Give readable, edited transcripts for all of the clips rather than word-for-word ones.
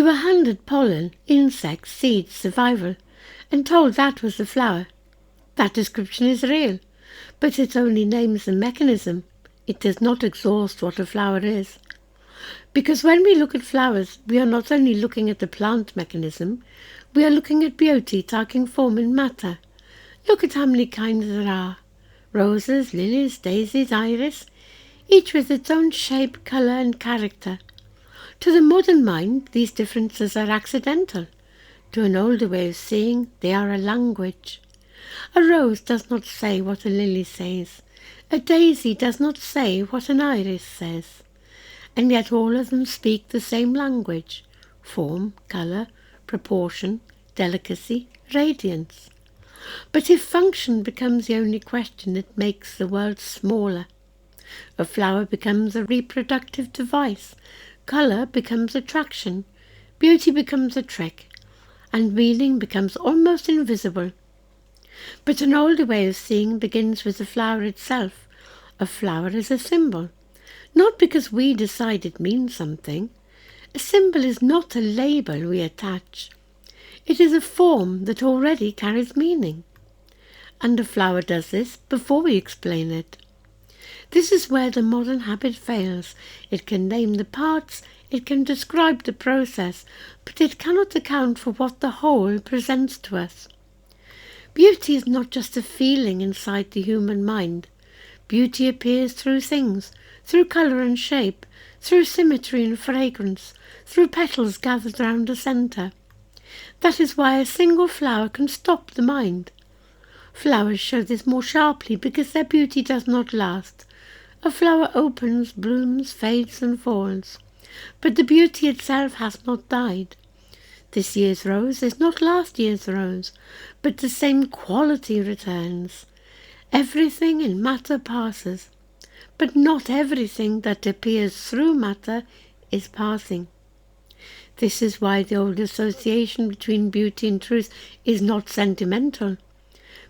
You were handed pollen, insects, seeds, survival, and told that was the flower. That description is real, but it only names the mechanism. It does not exhaust what a flower is. Because when we look at flowers, we are not only looking at the plant mechanism, we are looking at beauty taking form in matter. Look at how many kinds there are. Roses, lilies, daisies, iris, each with its own shape, colour and character. To the modern mind, these differences are accidental. To an older way of seeing, they are a language. A rose does not say what a lily says. A daisy does not say what an iris says. And yet all of them speak the same language: form, colour, proportion, delicacy, radiance. But if function becomes the only question, it makes the world smaller. A flower becomes a reproductive device, colour becomes attraction, beauty becomes a trick, and meaning becomes almost invisible. But an older way of seeing begins with the flower itself. A flower is a symbol, not because we decide it means something. A symbol is not a label we attach. It is a form that already carries meaning. And a flower does this before we explain it. This is where the modern habit fails. It can name the parts, it can describe the process, but it cannot account for what the whole presents to us. Beauty is not just a feeling inside the human mind. Beauty appears through things, through colour and shape, through symmetry and fragrance, through petals gathered round a centre. That is why a single flower can stop the mind. Flowers show this more sharply because their beauty does not last. A flower opens, blooms, fades and falls, but the beauty itself has not died. This year's rose is not last year's rose, but the same quality returns. Everything in matter passes, but not everything that appears through matter is passing. This is why the old association between beauty and truth is not sentimental.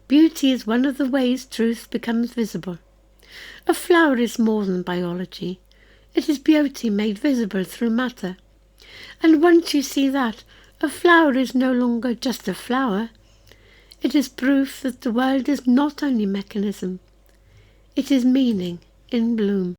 Beauty is one of the ways truth becomes visible. A flower is more than biology. It is beauty made visible through matter. And once you see that, a flower is no longer just a flower. It is proof that the world is not only mechanism. It is meaning in bloom.